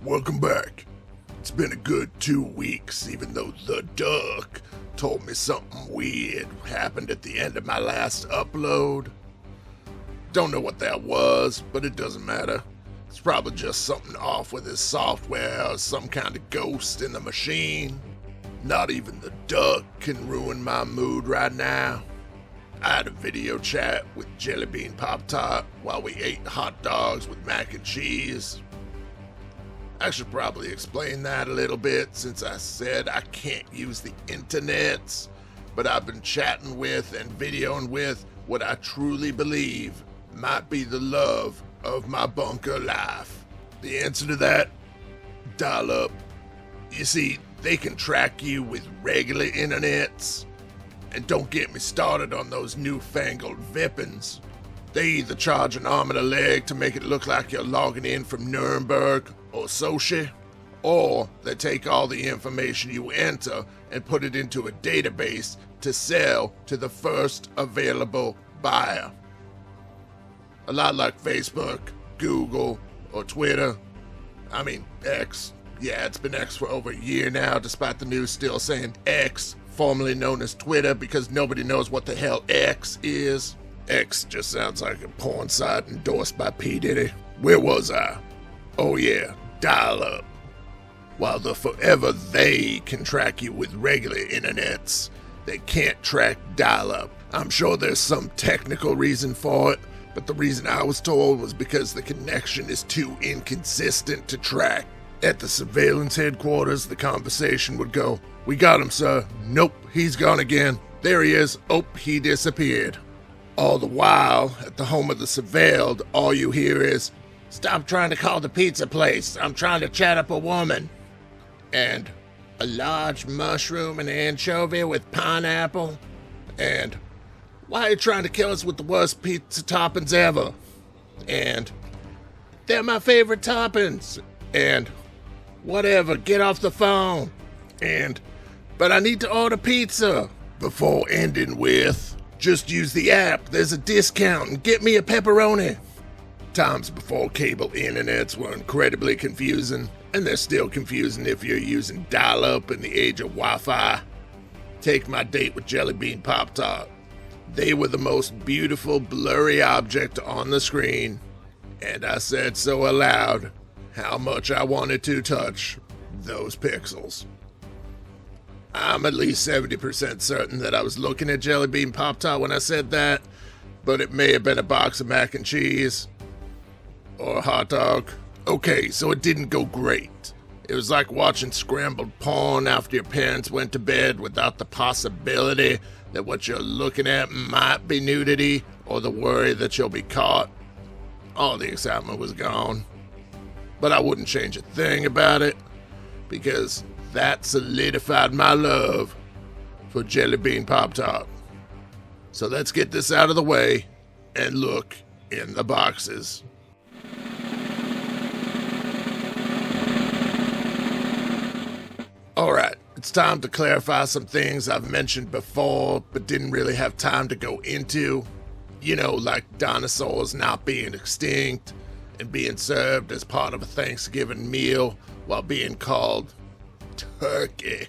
Welcome back. It's been a good 2 weeks, even though the duck told me something weird happened at the end of my last upload. Don't know what that was, but it doesn't matter. It's probably just something off with his software or some kind of ghost in the machine. Not even the duck can ruin my mood right now. I had a video chat with Jelly Bean Pop-Tart while we ate hot dogs with mac and cheese. I should probably explain that a little bit since I said I can't use the internets, but I've been chatting with and videoing with what I truly believe might be the love of my bunker life. The answer to that? Dial up. You see, they can track you with regular internets. And don't get me started on those newfangled weapons. They either charge an arm and a leg to make it look like you're logging in from Nuremberg or Sochi, or they take all the information you enter and put it into a database to sell to the first available buyer. A lot like Facebook, Google, or Twitter. I mean, X. Yeah, it's been X for over a year now, despite the news still saying X, formerly known as Twitter, because nobody knows what the hell X is. X just sounds like a porn site endorsed by P. Diddy. Where was I? Oh yeah, dial up. While the forever they can track you with regular internets, they can't track dial up. I'm sure there's some technical reason for it, but the reason I was told was because the connection is too inconsistent to track. At the surveillance headquarters, the conversation would go, "We got him, sir." "Nope, he's gone again." "There he is." "Oh, he disappeared." All the while, at the home of the surveilled, all you hear is, "Stop trying to call the pizza place. I'm trying to chat up a woman." And a large mushroom and anchovy with pineapple. And why are you trying to kill us with the worst pizza toppings ever? And they're my favorite toppings. And whatever, get off the phone. And but I need to order pizza. Before ending with, just use the app, there's a discount, and get me a pepperoni. Times before cable internets were incredibly confusing, and they're still confusing if you're using dial-up in the age of Wi-Fi. Take my date with Jelly Bean Pop-Tart. They were the most beautiful, blurry object on the screen, and I said so aloud how much I wanted to touch those pixels. I'm at least 70% certain that I was looking at Jelly Bean Pop-Tart when I said that, but it may have been a box of mac and cheese or a hot dog. Okay, so it didn't go great. It was like watching scrambled porn after your parents went to bed without the possibility that what you're looking at might be nudity or the worry that you'll be caught. All the excitement was gone. But I wouldn't change a thing about it, because that solidified my love for Jelly Bean Pop-Tart. So let's get this out of the way and look in the boxes. Alright, it's time to clarify some things I've mentioned before but didn't really have time to go into. You know, like dinosaurs not being extinct and being served as part of a Thanksgiving meal while being called turkey.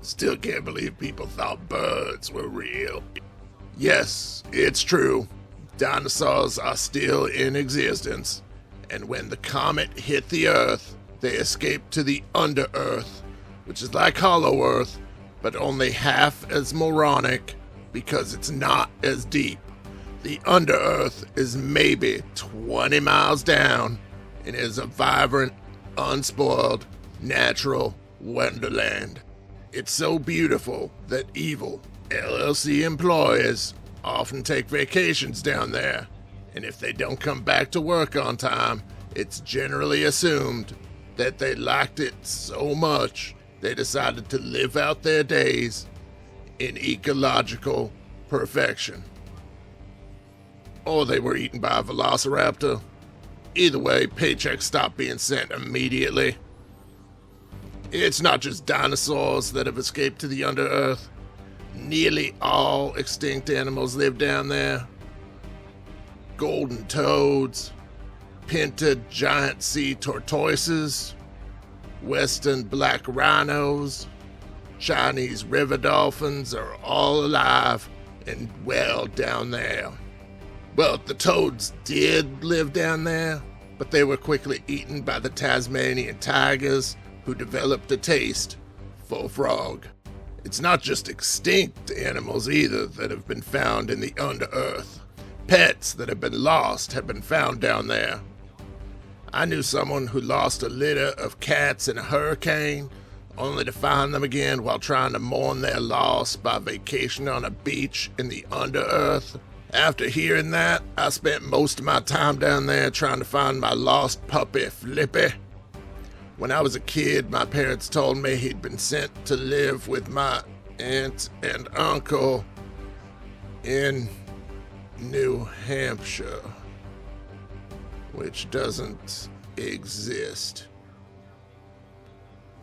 Still can't believe people thought birds were real. Yes, it's true. Dinosaurs are still in existence, and when the comet hit the Earth, they escaped to the under-Earth, which is like Hollow Earth, but only half as moronic because it's not as deep. The under-Earth is maybe 20 miles down and is a vibrant, unspoiled, natural wonderland. It's so beautiful that evil LLC employees often take vacations down there, and if they don't come back to work on time, it's generally assumed that they liked it so much they decided to live out their days in ecological perfection. Or they were eaten by a velociraptor. Either way, paychecks stopped being sent immediately. It's not just dinosaurs that have escaped to the under-Earth. Nearly all extinct animals live down there. Golden toads, pinta giant sea tortoises, western black rhinos, Chinese river dolphins are all alive and well down there. Well, the toads did live down there, but they were quickly eaten by the Tasmanian tigers, who developed a taste for frog. It's not just extinct animals either that have been found in the under-earth. Pets that have been lost have been found down there. I knew someone who lost a litter of cats in a hurricane, only to find them again while trying to mourn their loss by vacationing on a beach in the under-earth. After hearing that, I spent most of my time down there trying to find my lost puppy, Flippy. When I was a kid, my parents told me he'd been sent to live with my aunt and uncle in New Hampshire, which doesn't exist.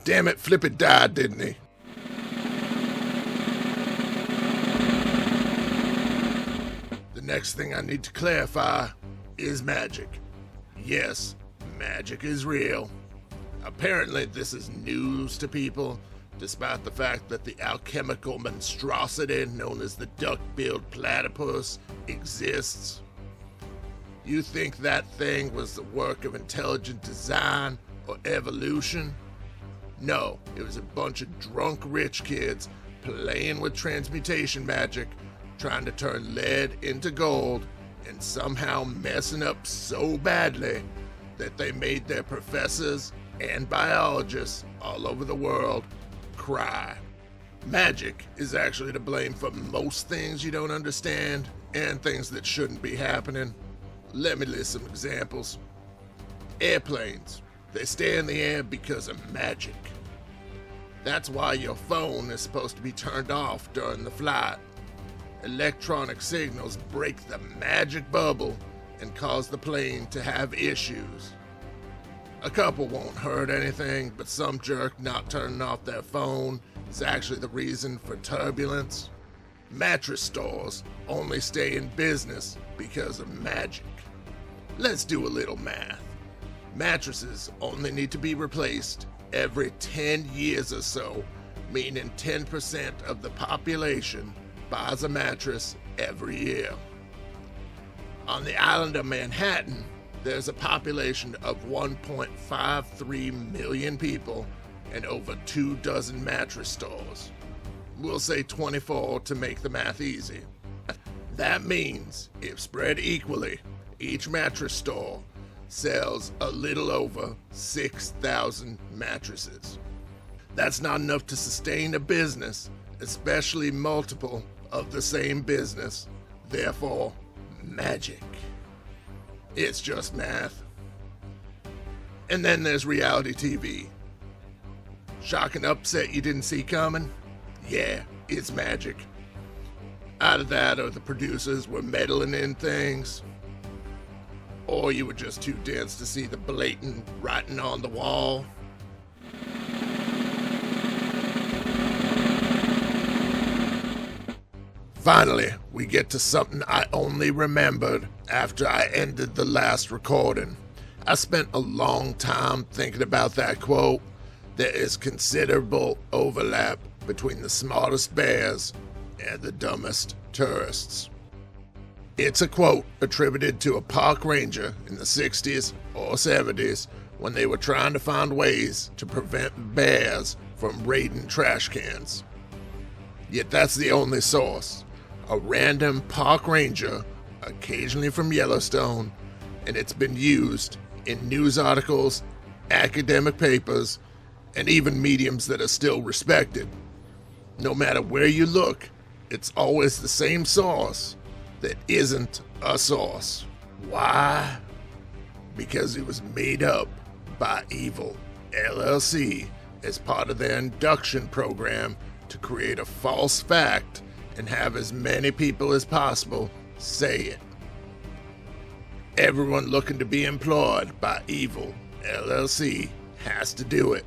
Damn it, Flippy died, didn't he? The next thing I need to clarify is magic. Yes, magic is real. Apparently this is news to people, despite the fact that the alchemical monstrosity known as the duck-billed platypus exists. You think that thing was the work of intelligent design or evolution? No, it was a bunch of drunk rich kids playing with transmutation magic, trying to turn lead into gold, and somehow messing up so badly that they made their professors and biologists all over the world cry. Magic is actually to blame for most things you don't understand and things that shouldn't be happening. Let me list some examples. Airplanes. They stay in the air because of magic. That's why your phone is supposed to be turned off during the flight. Electronic signals break the magic bubble and cause the plane to have issues. A couple won't hurt anything, but some jerk not turning off their phone is actually the reason for turbulence. Mattress stores only stay in business because of magic. Let's do a little math. Mattresses only need to be replaced every 10 years or so, meaning 10% of the population buys a mattress every year. On the island of Manhattan, there's a population of 1.53 million people and over 24 mattress stores. We'll say 24 to make the math easy. That means, if spread equally, each mattress store sells a little over 6,000 mattresses. That's not enough to sustain a business, especially multiple of the same business. Therefore, magic. It's just math. And then there's reality TV. Shock and upset you didn't see coming? Yeah, it's magic. Either that or the producers were meddling in things, or you were just too dense to see the blatant writing on the wall. Finally, we get to something I only remembered after I ended the last recording. I spent a long time thinking about that quote. There is considerable overlap between the smartest bears and the dumbest tourists. It's a quote attributed to a park ranger in the 60s or 70s when they were trying to find ways to prevent bears from raiding trash cans. Yet that's the only source. A random park ranger, occasionally from Yellowstone, and it's been used in news articles, academic papers, and even mediums that are still respected. No matter where you look, it's always the same source that isn't a source. Why? Because it was made up by Evil LLC as part of their induction program to create a false fact and have as many people as possible say it. Everyone looking to be employed by Evil LLC has to do it.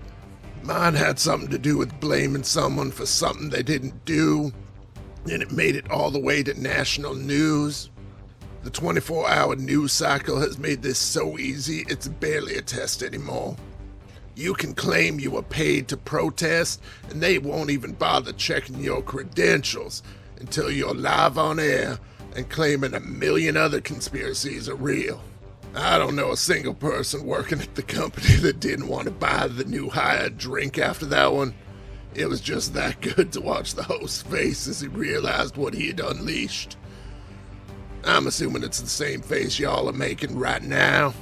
Mine had something to do with blaming someone for something they didn't do, and it made it all the way to national news. The 24-hour news cycle has made this so easy it's barely a test anymore. You can claim you were paid to protest, and they won't even bother checking your credentials until you're live on air and claiming a million other conspiracies are real. I don't know a single person working at the company that didn't want to buy the new hire drink after that one. It was just that good to watch the host's face as he realized what he had unleashed. I'm assuming it's the same face y'all are making right now.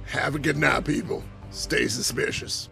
Have a good night, people. Stay suspicious.